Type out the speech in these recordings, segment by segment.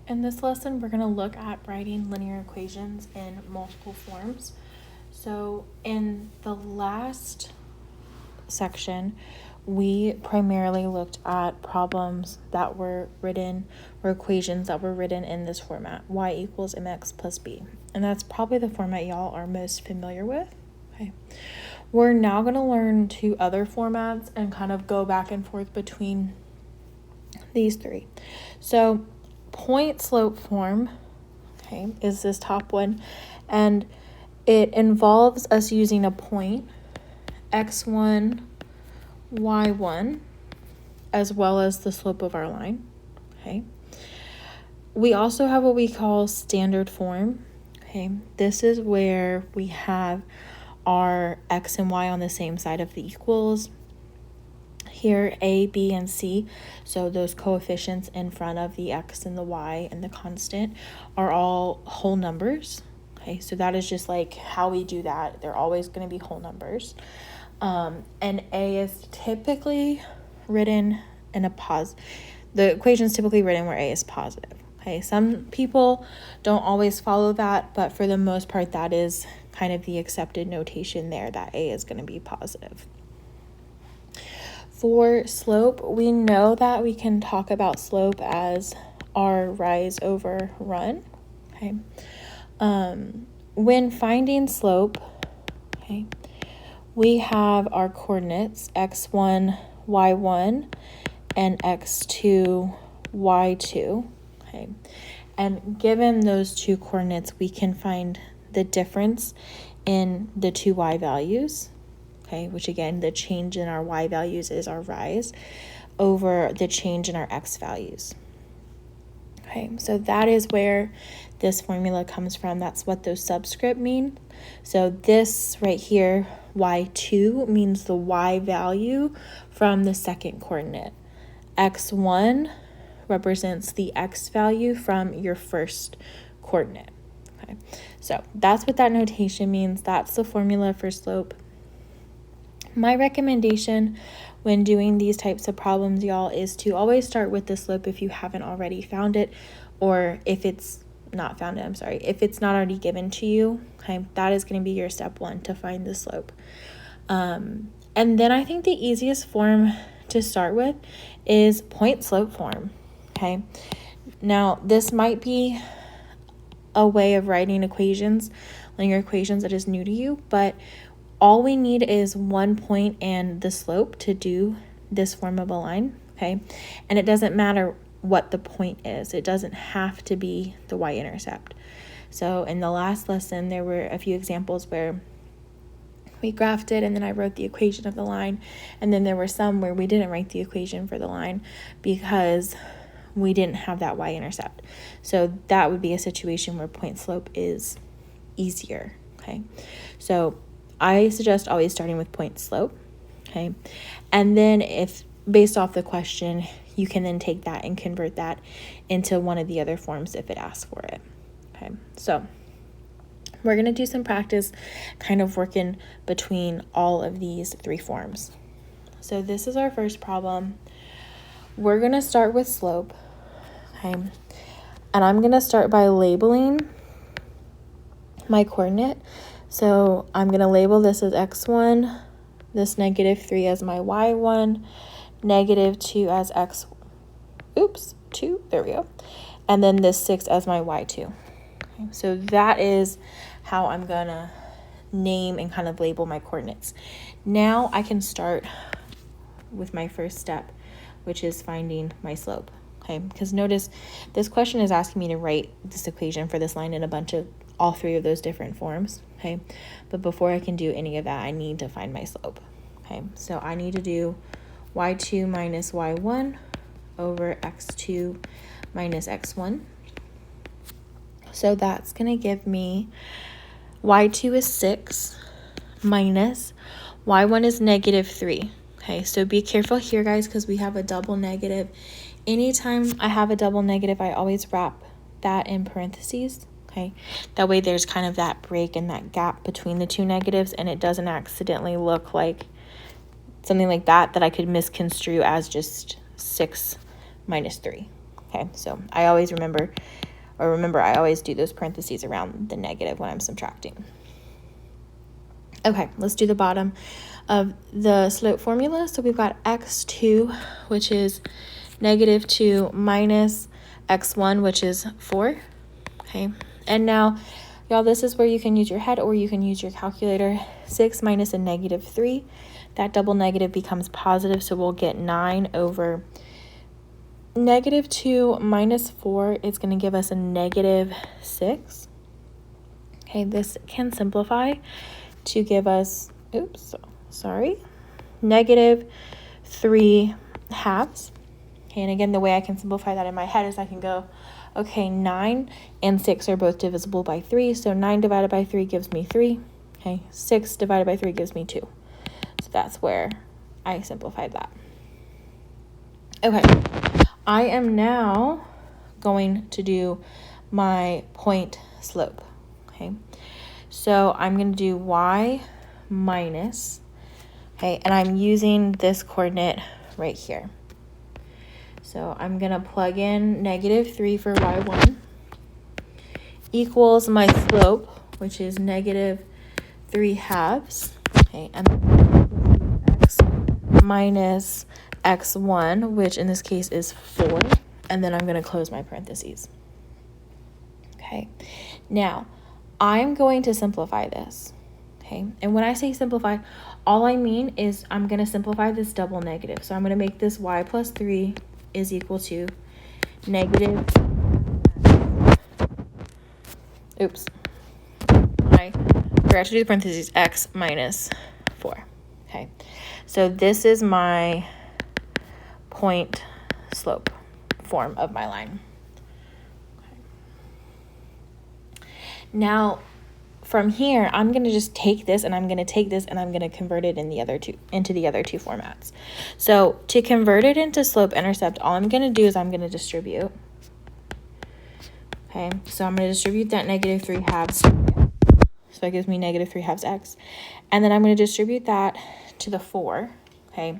In this lesson, we're going to look at writing linear equations in multiple forms. So in the last section, we primarily looked at problems that were written, or equations that were written in this format, y equals mx plus b. And that's probably the format y'all are most familiar with. Okay. We're now going to learn two other formats and kind of go back and forth between these three. So point slope form, okay, is this top one, and it involves us using a point, x1, y1, as well as the slope of our line, okay. We also have what we call standard form, okay. This is where we have our x and y on the same side of the equals. Here, a, b, and c, so those coefficients in front of the x and the y and the constant are all whole numbers. Okay, so that is just like how we do that. They're always going to be whole numbers. And a is typically written in a the equation is typically written where a is positive. Okay, some people don't always follow that, but for the most part, that is kind of the accepted notation there, that a is going to be positive. For slope, we know that we can talk about slope as r rise over run, okay? When finding slope, okay, we have our coordinates x1, y1, and x2, y2, okay? And given those two coordinates, we can find the difference in the two y values, okay, which again, the change in our y values is our rise over the change in our x values. Okay, so that is where this formula comes from. That's what those subscript mean. So this right here, y2, means the y value from the second coordinate. x1 represents the x value from your first coordinate. Okay, so that's what that notation means. That's the formula for slope. My recommendation when doing these types of problems, y'all, is to always start with the slope if you haven't already found it, or if it's not found it, if it's not already given to you, okay, that is going to be your step one to find the slope. And then I think the easiest form to start with is point slope form, okay? Now, this might be a way of writing equations, linear equations, that is new to you, but all we need is 1 point and the slope to do this form of a line, okay? And it doesn't matter what the point is. It doesn't have to be the y-intercept. So in the last lesson, there were a few examples where we graphed it and then I wrote the equation of the line. And then there were some where we didn't write the equation for the line because we didn't have that y-intercept. So that would be a situation where point slope is easier, okay? So I suggest always starting with point slope, okay? And then if, based off the question, you can then take that and convert that into one of the other forms if it asks for it, okay? So we're going to do some practice kind of working between all of these three forms. So this is our first problem. We're going to start with slope, okay? And I'm going to start by labeling my coordinate. So I'm going to label this as x1, this -3 as my y1, -2 as two, there we go, and then this 6 as my y2. Okay, so that is how I'm going to name and kind of label my coordinates. Now I can start with my first step, which is finding my slope. Okay, because notice this question is asking me to write this equation for this line in a bunch of all three of those different forms, okay? But before I can do any of that, I need to find my slope, okay? So I need to do y2 minus y1 over x2 minus x1. So that's going to give me y2 is 6 minus y1 is -3. Okay, so be careful here, guys, because we have a double negative. Anytime I have a double negative, I always wrap that in parentheses. Okay, that way there's kind of that break and that gap between the two negatives, and it doesn't accidentally look like something like that I could misconstrue as just 6 minus 3. Okay, so I always remember I always do those parentheses around the negative when I'm subtracting. Okay, let's do the bottom of the slope formula. So we've got x2, which is -2 minus x1, which is 4. Okay, and now, y'all, this is where you can use your head or you can use your calculator. 6 minus a -3. That double negative becomes positive, so we'll get 9 over -2 minus 4 is going to give us a -6. Okay, this can simplify to give us, -3 halves. Okay, and again, the way I can simplify that in my head is I can go, okay, 9 and 6 are both divisible by 3, so 9 divided by 3 gives me 3. Okay, 6 divided by 3 gives me 2. So that's where I simplified that. Okay, I am now going to do my point slope. Okay, so I'm going to do y minus, okay, and I'm using this coordinate right here. So I'm going to plug in -3 for y1 equals my slope, which is -3 halves, okay, and x minus x1, which in this case is 4, and then I'm going to close my parentheses. Okay, now I'm going to simplify this. Okay, and when I say simplify, all I mean is I'm going to simplify this double negative. So I'm going to make this y plus 3 is equal to negative, I forgot to do the parentheses, x minus 4. Okay, so this is my point slope form of my line. Okay. Now, from here, I'm going to just take this and I'm going to take this and I'm going to convert it into the other two formats. So to convert it into slope-intercept, all I'm going to do is I'm going to distribute. Okay, so I'm going to distribute that -3 halves. So that gives me -3 halves x. And then I'm going to distribute that to the 4. Okay,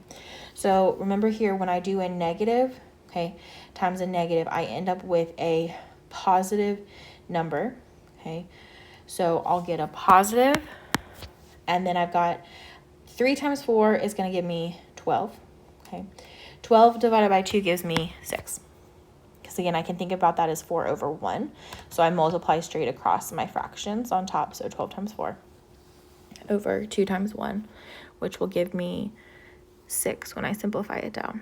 so remember here, when I do a negative, okay, times a negative, I end up with a positive number. Okay, so I'll get a positive, and then I've got 3 times 4 is going to give me 12. Okay, 12 divided by 2 gives me 6. Because again, I can think about that as 4 over 1. So I multiply straight across my fractions on top. So 12 times 4 over 2 times 1, which will give me 6 when I simplify it down.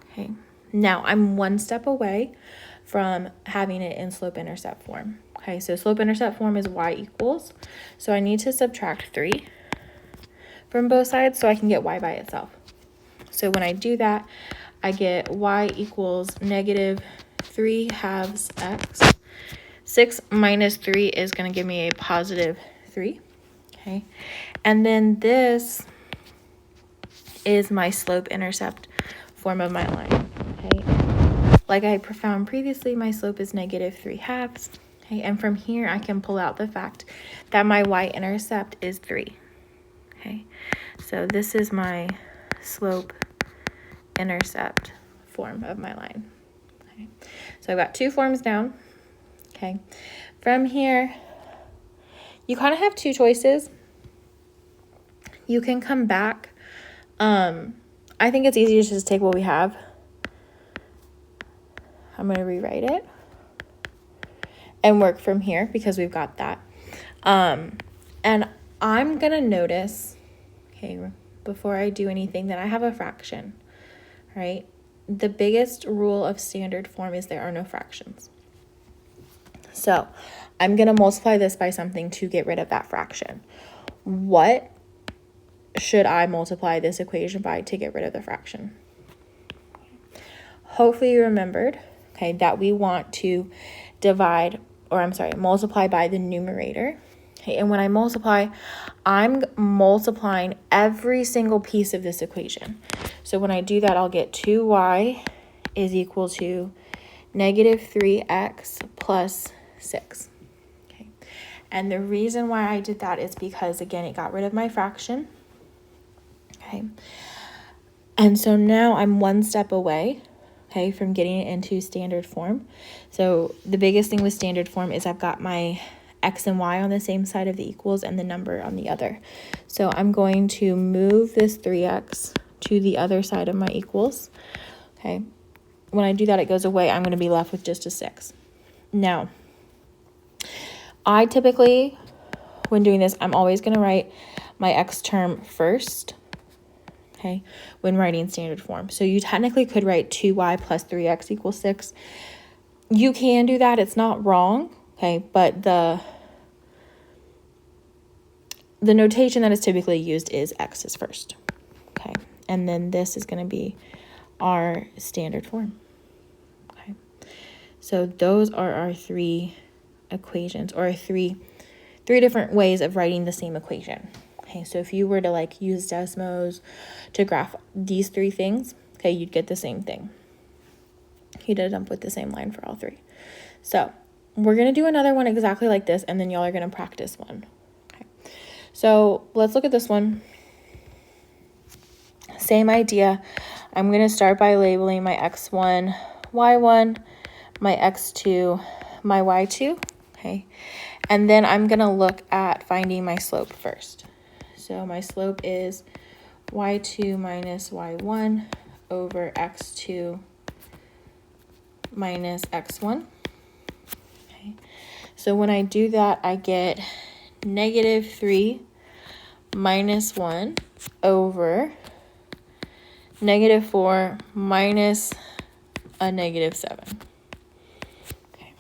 Okay, now I'm one step away from having it in slope-intercept form. Okay, so slope-intercept form is y equals. So I need to subtract 3 from both sides so I can get y by itself. So when I do that, I get y equals -3 halves x. 6 minus 3 is going to give me a positive 3. Okay, and then this is my slope-intercept form of my line. Okay, like I found previously, my slope is -3 halves. Okay, and from here I can pull out the fact that my y-intercept is 3. Okay, so this is my slope-intercept form of my line. Okay, so I've got 2 forms down. Okay, from here you kind of have 2 choices. You can come back. I think it's easier to just take what we have. I'm going to rewrite it and work from here because we've got that. And I'm going to notice, okay, before I do anything, that I have a fraction, right? The biggest rule of standard form is there are no fractions. So I'm going to multiply this by something to get rid of that fraction. What should I multiply this equation by to get rid of the fraction? Hopefully you remembered, okay, that we want to multiply by the numerator. Okay, and when I multiply, I'm multiplying every single piece of this equation. So when I do that, I'll get 2y is equal to -3x plus 6. Okay, and the reason why I did that is because, again, it got rid of my fraction. Okay, and so now I'm one step away, okay, from getting it into standard form. So the biggest thing with standard form is I've got my x and y on the same side of the equals and the number on the other. So I'm going to move this 3x to the other side of my equals, okay? When I do that, it goes away. I'm going to be left with just a 6. Now, I typically, when doing this, I'm always going to write my x term first, okay, when writing standard form. So you technically could write 2y plus 3x equals 6. You can do that. It's not wrong, okay, but the notation that is typically used is x is first, okay, and then this is going to be our standard form, okay. So those are our 3 equations, or three different ways of writing the same equation. Okay, so if you were to like use Desmos to graph these 3 things, okay, you'd get the same thing. You'd end up with the same line for all 3. So we're going to do another one exactly like this, and then y'all are going to practice one. Okay, so let's look at this one. Same idea. I'm going to start by labeling my x1, y1, my x2, my y2, okay? And then I'm going to look at finding my slope first. So my slope is y2 minus y1 over x2 minus x1. Okay. So when I do that, I get -3 minus 1 over -4 minus a -7. Okay.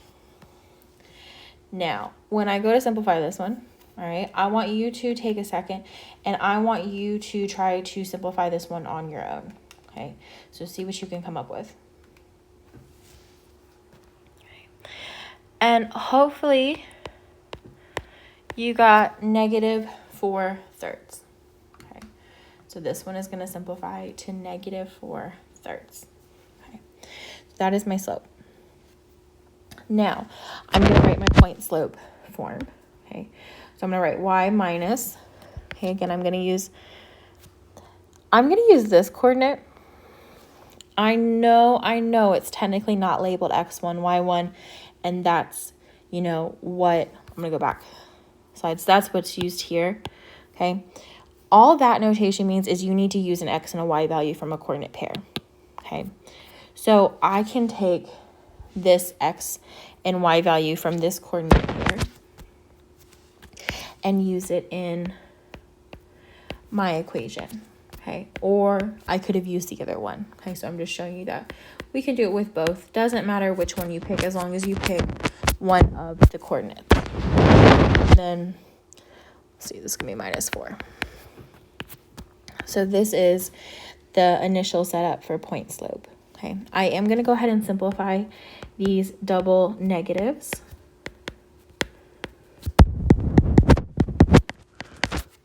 Now, when I go to simplify this one, all right, I want you to take a second and I want you to try to simplify this one on your own. Okay, so see what you can come up with. Okay. And hopefully you got -4 thirds. Okay, so this one is going to simplify to -4 thirds. Okay, so that is my slope. Now, I'm going to write my point slope form. Okay, so I'm going to write y minus, okay, again, I'm going to use this coordinate. I know it's technically not labeled x1, y1, and that's, you know, what, I'm going to go back slides. That's what's used here, okay? All that notation means is you need to use an x and a y value from a coordinate pair, okay? So I can take this x and y value from this coordinate pair and use it in my equation, okay? Or I could have used the other one, okay? So I'm just showing you that we can do it with both. Doesn't matter which one you pick as long as you pick one of the coordinates. And then, let's see, this is going to be -4. So this is the initial setup for point slope, okay? I am going to go ahead and simplify these double negatives.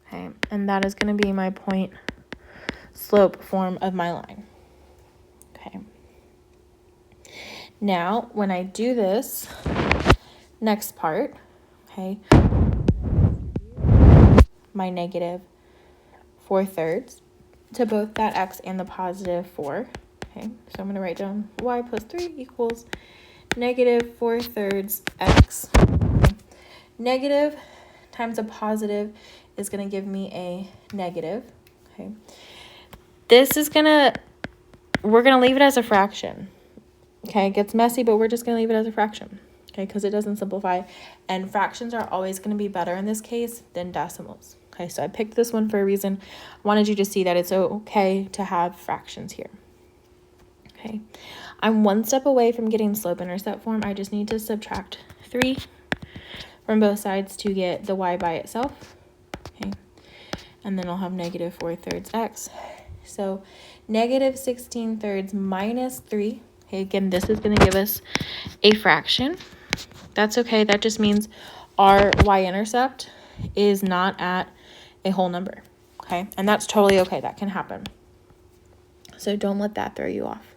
Okay, and that is going to be my point slope form of my line. Okay. Now, when I do this next part, okay, my -4 thirds to both that x and the +4. Okay, so I'm going to write down y plus 3 equals -4 thirds x. Okay. Negative times a positive is going to give me a negative. Okay. This is we're going to leave it as a fraction. Okay, it gets messy, but we're just going to leave it as a fraction. Okay, because it doesn't simplify. And fractions are always going to be better in this case than decimals. Okay, so I picked this one for a reason. I wanted you to see that it's okay to have fractions here. Okay, I'm one step away from getting slope-intercept form. I just need to subtract 3 from both sides to get the y by itself. Okay, and then I'll have -4 thirds x. So -16 thirds minus 3. Okay, again, this is going to give us a fraction. That's okay. That just means our y-intercept is not at a whole number. Okay, and that's totally okay. That can happen. So don't let that throw you off.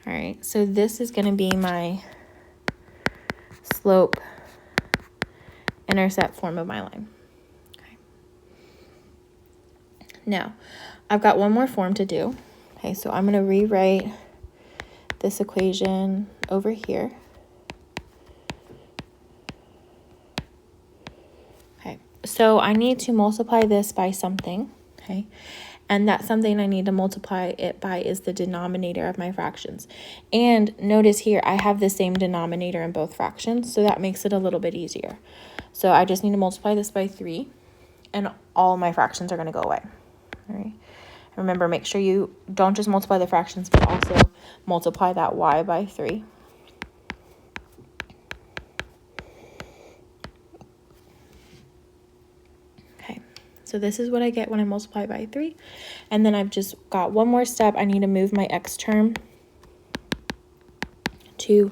All right, so this is going to be my slope-intercept form of my line. Okay. Now, I've got one more form to do. Okay, so I'm going to rewrite this equation over here. Okay, so I need to multiply this by something, okay? And that something I need to multiply it by is the denominator of my fractions. And notice here, I have the same denominator in both fractions, so that makes it a little bit easier. So I just need to multiply this by 3, and all my fractions are going to go away. All right. Remember, make sure you don't just multiply the fractions, but also multiply that y by 3. Okay, so this is what I get when I multiply by 3. And then I've just got one more step. I need to move my x term to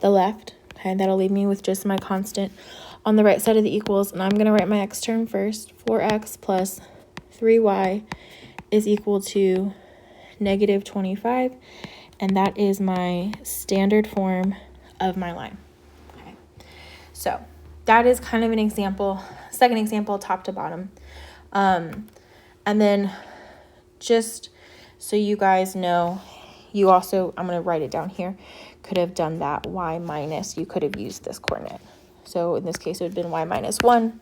the left. Okay, that'll leave me with just my constant on the right side of the equals. And I'm going to write my x term first. 4x plus 3y is equal to negative 25, and that is my standard form of my line. Okay, so that is kind of an example, second example, top to bottom. And then just so you guys know, you also, I'm going to write it down here, could have done that y minus, you could have used this coordinate. So in this case, it would have been y minus 1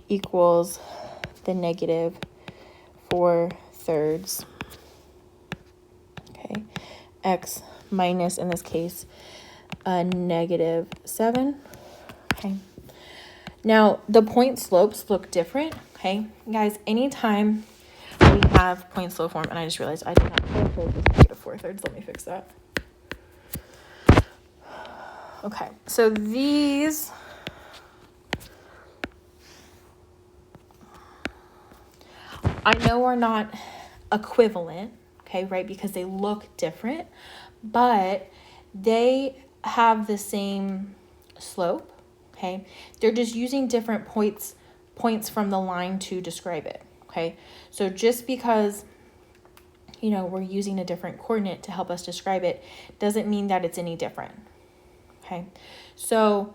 equals the negative 4/3. Okay, x minus, in this case, negative 7. Okay, now the point slopes look different. Okay, guys, anytime we have point slope form, and I just realized I did not calculate this negative 4/3. Let me fix that. Okay, so these I know are not equivalent, okay, right, because they look different, but they have the same slope, okay? They're just using different points from the line to describe it, okay? So just because, you know, we're using a different coordinate to help us describe it doesn't mean that it's any different, okay? So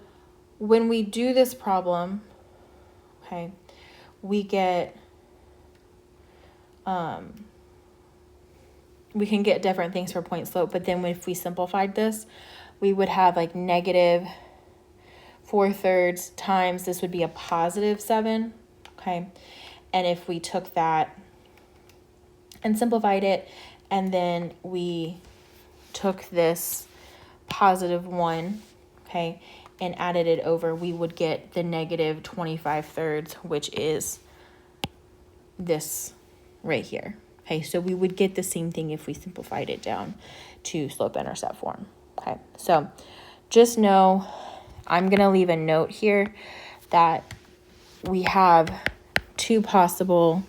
when we do this problem, okay, we get, we can get different things for point slope, but then if we simplified this, we would have like negative 4/3 times, this would be a positive 7, okay? And if we took that and simplified it, and then we took this positive 1, okay, and added it over, we would get the negative 25/3, which is this right here. Okay, so we would get the same thing if we simplified it down to slope-intercept form. Okay, so just know I'm going to leave a note here that we have two possible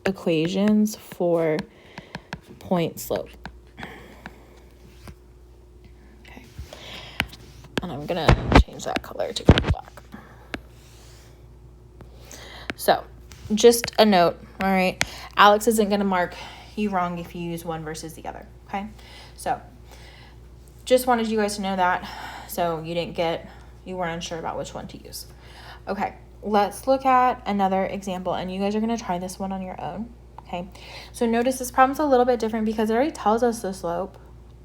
equations for point slope. Okay, and I'm going to change that color to black. So just a note, all right, Alex isn't going to mark you wrong if you use one versus the other, okay? So just wanted you guys to know that so you weren't unsure about which one to use. Okay, let's look at another example, and you guys are going to try this one on your own, okay? So notice this problem's a little bit different because it already tells us the slope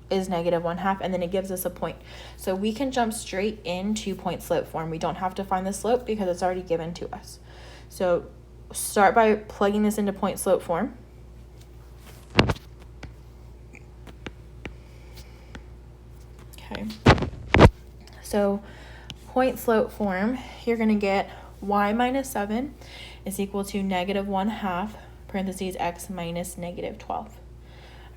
is negative 1/2, and then it gives us a point. So we can jump straight into point slope form. We don't have to find the slope because it's already given to us. So start by plugging this into point slope form. Okay. So point slope form, you're going to get y minus 7 is equal to negative 1/2 parentheses x minus negative 12.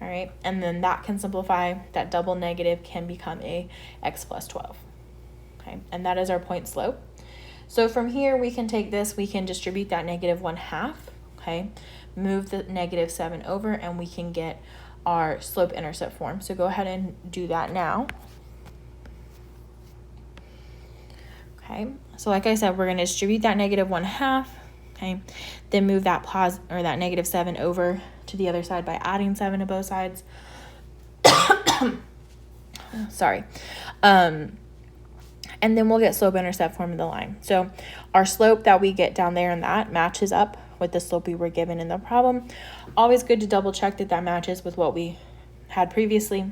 All right. And then that can simplify. That double negative can become a x plus 12. Okay. And that is our point slope. So from here, we can take this, we can distribute that negative 1/2, okay, move the negative 7 over, and we can get our slope-intercept form. So go ahead and do that now. Okay, so like I said, we're going to distribute that negative 1/2, okay, then move that that negative 7 over to the other side by adding 7 to both sides. Sorry. and then we'll get slope-intercept form of the line. So our slope that we get down there and that matches up with the slope we were given in the problem. Always good to double check that that matches with what we had previously.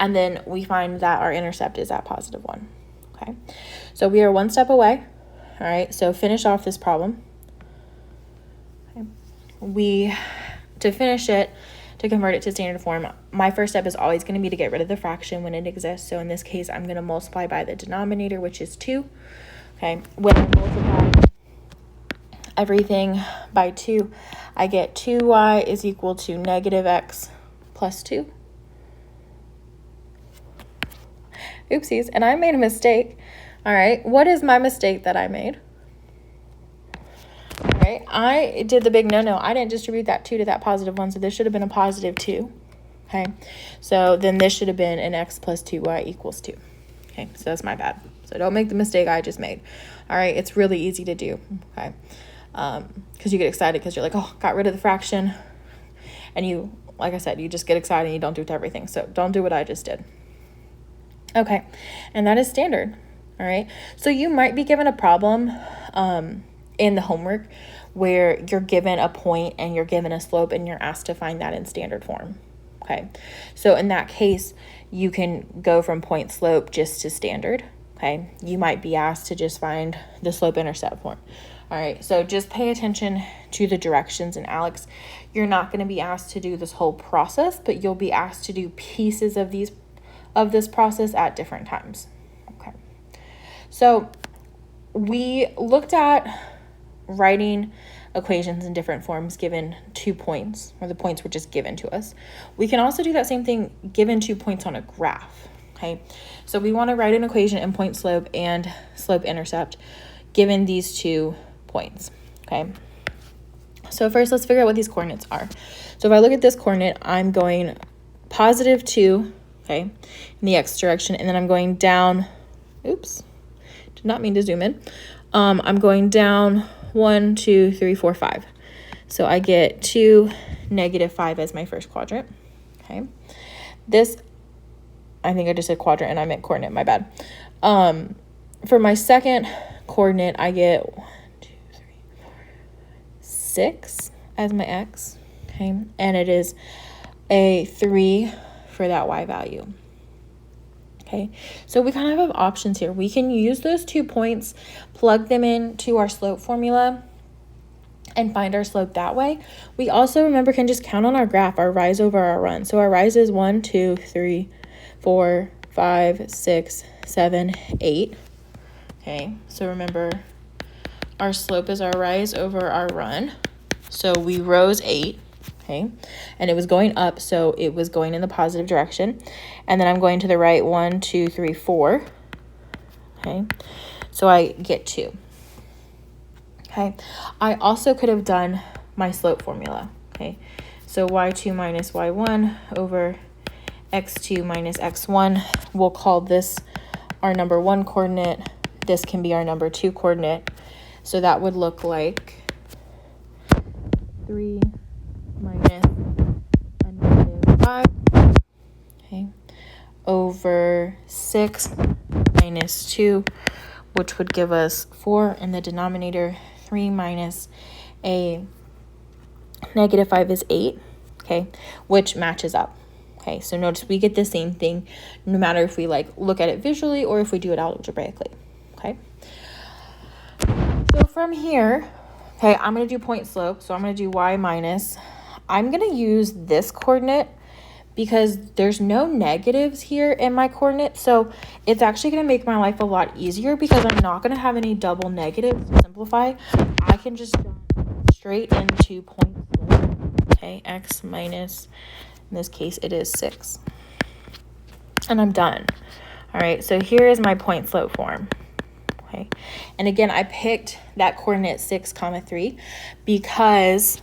And then we find that our intercept is at +1. Okay, so we are one step away. All right, so finish off this problem. Okay. To finish it, to convert it to standard form, my first step is always going to be to get rid of the fraction when it exists. So in this case, I'm going to multiply by the denominator, which is 2. Okay, when I multiply everything by 2, I get 2y is equal to -x plus 2. Oopsies, and I made a mistake. All right, what is my mistake that I made? All right, I did the big no-no. I didn't distribute that 2 to that +1, so this should have been a +2. Okay, so then this should have been an x plus 2y equals 2. Okay, so that's my bad. So don't make the mistake I just made. All right, it's really easy to do. Okay, because you get excited because you're like, oh, got rid of the fraction. And you, like I said, you just get excited and you don't do it to everything. So don't do what I just did. Okay, and that is standard. All right, so you might be given a problem in the homework where you're given a point and you're given a slope and you're asked to find that in standard form. Okay, so in that case, you can go from point slope just to standard. Okay, you might be asked to just find the slope-intercept form. All right, so just pay attention to the directions. And Alex, you're not going to be asked to do this whole process, but you'll be asked to do pieces of this process at different times. Okay, so we looked at writing equations in different forms given 2 points, or the points were just given to us. We can also do that same thing given 2 points on a graph. Okay, so we want to write an equation in point slope and slope intercept given these 2 points. Okay, so first let's figure out what these coordinates are. So if I look at this coordinate, I'm going +2, okay, in the x direction, and then I'm going down, oops, did not mean to zoom in. I'm going down 1, 2, 3, 4, 5. So I get 2, -5 as my first quadrant. Okay, this, I think I just said quadrant and I meant coordinate, my bad. For my second coordinate, I get 1, 2, 3, 4, 6 as my x. Okay, and it is a 3 for that y value. Okay, so we kind of have options here. We can use those 2 points, plug them into our slope formula, and find our slope that way. We also, remember, can just count on our graph, our rise over our run. So our rise is 1, 2, 3, 4, 5, 6, 7, 8. Okay, so remember, our slope is our rise over our run. So we rose 8. Okay, and it was going up, so it was going in the positive direction. And then I'm going to the right 1, 2, 3, 4. Okay, so I get 2. Okay, I also could have done my slope formula. Okay, so y2 minus y1 over x2 minus x1. We'll call this our number 1 coordinate. This can be our number 2 coordinate. So that would look like 3 minus a -5, okay, over 6 minus 2, which would give us 4 in the denominator. 3 minus a -5 is 8, okay, which matches up. Okay, so notice we get the same thing no matter if we look at it visually or if we do it algebraically. Okay, so from here, okay, I'm going to do point slope, so I'm going to do y minus. I'm going to use this coordinate because there's no negatives here in my coordinate, so it's actually going to make my life a lot easier because I'm not going to have any double negatives to simplify. I can just jump straight into point slope. Okay, x minus, in this case, it is 6. And I'm done. All right, so here is my point slope form. Okay, and again, I picked that coordinate 6, 3 because,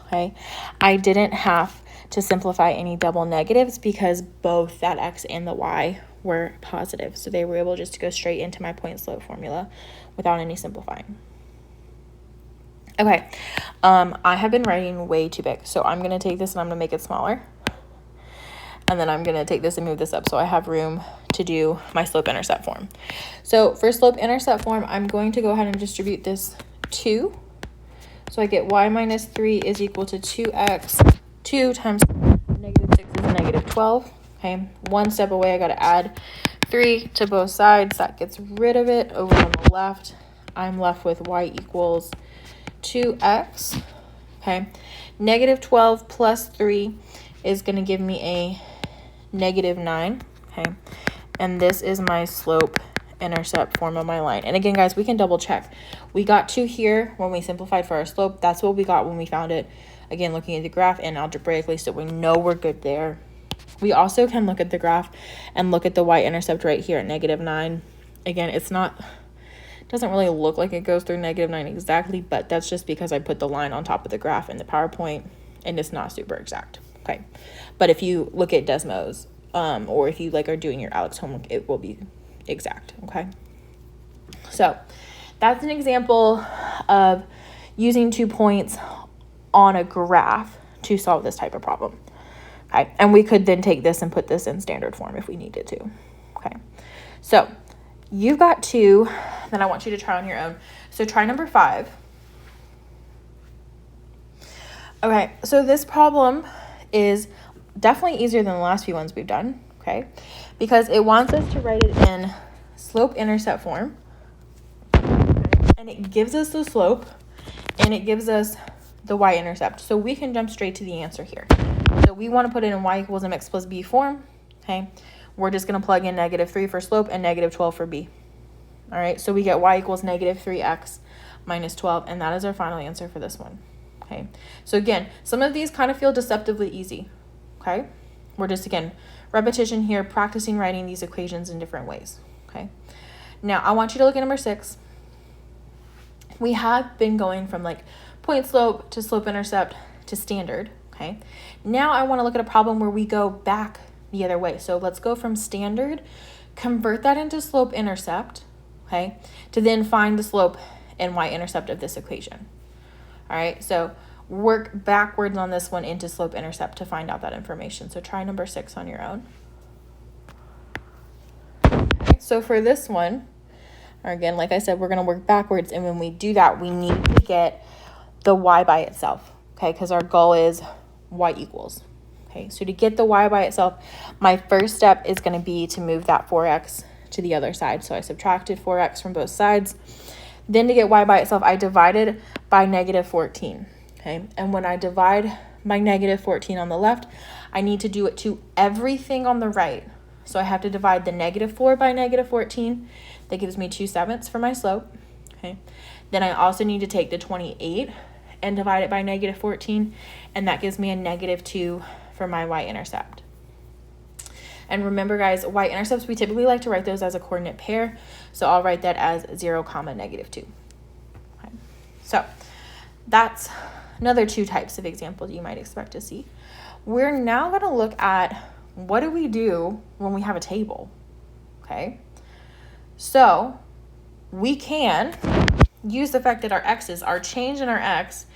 okay, I didn't have to simplify any double negatives because both that x and the y were positive. So they were able just to go straight into my point slope formula without any simplifying. Okay, I have been writing way too big. So I'm going to take this and I'm going to make it smaller. And then I'm going to take this and move this up so I have room to do my slope-intercept form. So for slope-intercept form, I'm going to go ahead and distribute this 2. So I get y minus 3 is equal to 2x. 2 times negative 6 is negative 12. Okay, one step away, I got to add 3 to both sides. That gets rid of it. Over on the left, I'm left with y equals 2x. Okay, negative 12 plus 3 is going to give me a negative 9. Okay, and this is my slope-intercept form of my line. And again, guys, we can double check. We got 2 here when we simplified for our slope. That's what we got when we found it. Again, looking at the graph and algebraically, so we know we're good there. We also can look at the graph and look at the y-intercept right here at negative 9. Again, it doesn't really look like it goes through negative 9 exactly, but that's just because I put the line on top of the graph in the PowerPoint, and it's not super exact. Okay, but if you look at Desmos, or if you are doing your Alex homework, it will be exact. Okay, so that's an example of using 2 points on a graph to solve this type of problem. Okay, and we could then take this and put this in standard form if we needed to. Okay, so you've got 2 that I want you to try on your own. So try number 5. Okay, so this problem is definitely easier than the last few ones we've done. Okay, because it wants us to write it in slope-intercept form. Okay, and it gives us the slope and it gives us the y-intercept. So we can jump straight to the answer here. So we want to put it in y equals mx plus b form. Okay, we're just going to plug in negative 3 for slope and negative 12 for b. All right, so we get y equals negative 3x minus 12, and that is our final answer for this one. Okay, so again, some of these kind of feel deceptively easy. Okay, we're just, again, repetition here, practicing writing these equations in different ways. Okay, now I want you to look at number 6. We have been going from point slope to slope-intercept to standard. Okay, now I want to look at a problem where we go back the other way. So let's go from standard, convert that into slope-intercept, okay, to then find the slope and y-intercept of this equation. All right, so work backwards on this one into slope-intercept to find out that information. So try number 6 on your own. Okay, so for this one, or again, like I said, we're going to work backwards, and when we do that, we need to get the y by itself, okay, because our goal is y equals. Okay, so to get the y by itself, my first step is going to be to move that 4x to the other side. So I subtracted 4x from both sides. Then to get y by itself, I divided by negative 14. Okay, and when I divide by negative 14 on the left, I need to do it to everything on the right. So I have to divide the negative 4 by negative 14. That gives me 2/7 for my slope. Okay, then I also need to take the 28 and divide it by negative 14, and that gives me a negative 2 for my y-intercept. And remember, guys, y-intercepts, we typically like to write those as a coordinate pair, so I'll write that as 0, negative 2. Okay. So that's another 2 types of examples you might expect to see. We're now going to look at what do we do when we have a table. Okay, so we can use the fact that our x's, our change in our x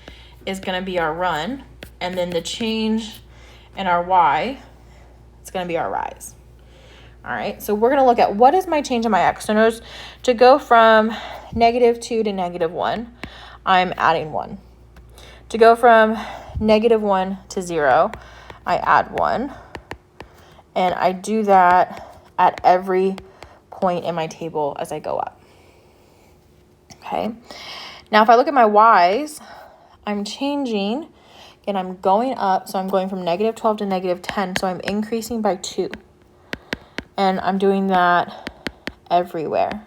is going to be our run, and then the change in our y, it's going to be our rise. All right, so we're going to look at what is my change in my x. So notice to go from negative 2 to negative 1, I'm adding 1. To go from negative 1 to 0, I add 1. And I do that at every point in my table as I go up. Okay, now if I look at my y's, I'm changing, and I'm going up, so I'm going from negative 12 to negative 10, so I'm increasing by 2. And I'm doing that everywhere.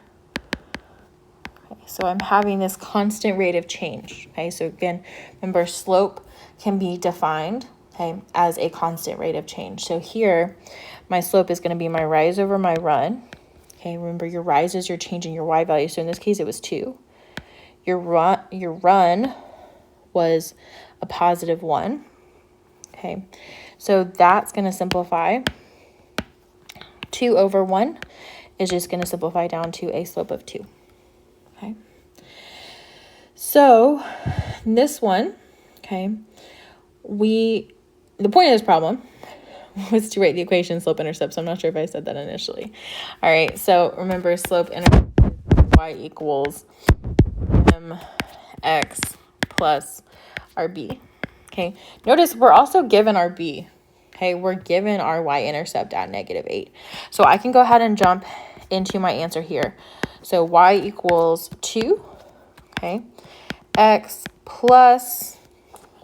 Okay, so I'm having this constant rate of change. Okay, so again, remember, slope can be defined, okay, as a constant rate of change. So here, my slope is going to be my rise over my run. Okay, remember, your rise is your change in your y value. So in this case, it was 2. Your run was a positive 1. Okay, so that's going to simplify. 2 over 1 is just going to simplify down to a slope of 2. Okay, so this one, okay, the point of this problem, was to write the equation slope-intercept, so I'm not sure if I said that initially. All right, so remember slope-intercept y equals mx plus our b. Okay, notice we're also given our b. Okay, we're given our y-intercept at -8. So I can go ahead and jump into my answer here. So y equals 2, okay, x plus,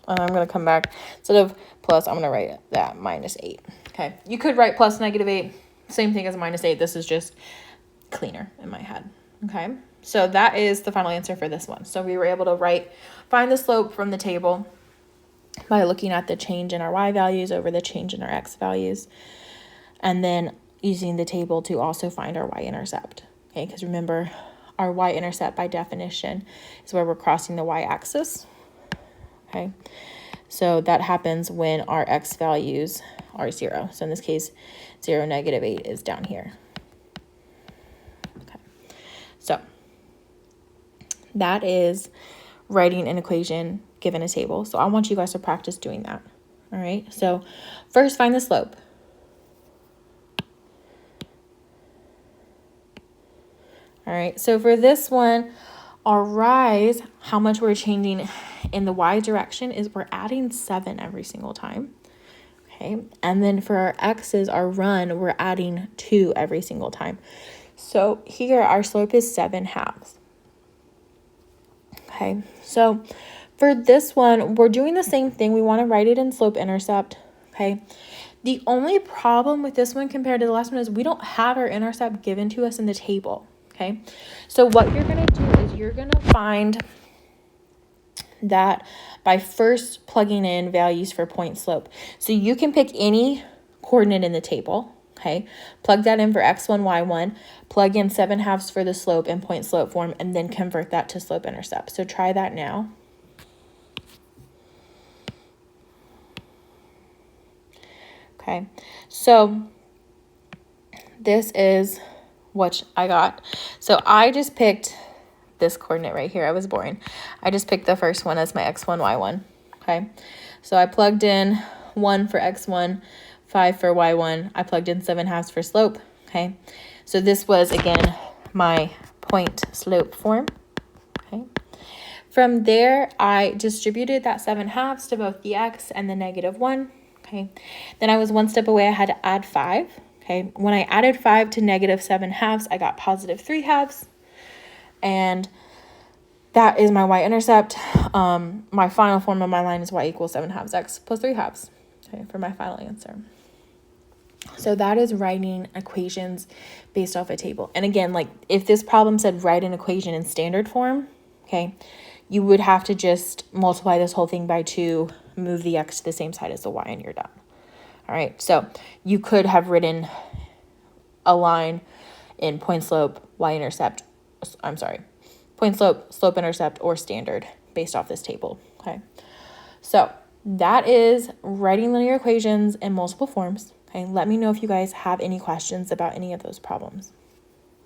I'm going to come back, instead of plus, I'm going to write that -8. Okay, you could write plus -8, same thing as -8. This is just cleaner in my head. Okay, so that is the final answer for this one. So we were able to find the slope from the table by looking at the change in our y values over the change in our x values, and then using the table to also find our y-intercept. Okay, because remember, our y-intercept by definition is where we're crossing the y-axis. Okay, so that happens when our x values are 0. So in this case, 0, -8 is down here. Okay, so that is writing an equation given a table. So I want you guys to practice doing that. All right, so first find the slope. All right, so for this one, our rise, how much we're changing in the y direction is we're adding 7 every single time. Okay, and then for our x's, our run, we're adding 2 every single time. So here our slope is 7/2. Okay, so for this one, we're doing the same thing. We want to write it in slope-intercept. Okay, the only problem with this one compared to the last one is we don't have our intercept given to us in the table. Okay, so what you're going to do is you're going to find that by first plugging in values for point slope. So you can pick any coordinate in the table. Okay, plug that in for x1, y1, plug in 7/2 for the slope in point slope form, and then convert that to slope-intercept. So try that now. Okay, so this is what I got. So I just picked this coordinate right here. I was boring. I just picked the first one as my x1, y1. Okay, so I plugged in 1 for x1, 5 for y1. I plugged in 7/2 for slope. Okay, so this was again my point slope form. Okay, from there I distributed that 7/2 to both the x and the -1. Okay, then I was one step away. I had to add 5. Okay, when I added 5 to -7/2, I got +3/2, and that is my y-intercept. My final form of my line is y equals 7/2 x plus 3/2. Okay, for my final answer. So that is writing equations based off a table. And again, like if this problem said write an equation in standard form, okay, you would have to just multiply this whole thing by 2, move the x to the same side as the y, and you're done. All right, so you could have written a line in point slope, y-intercept, point slope, slope-intercept, or standard based off this table. Okay, so that is writing linear equations in multiple forms. Okay, let me know if you guys have any questions about any of those problems.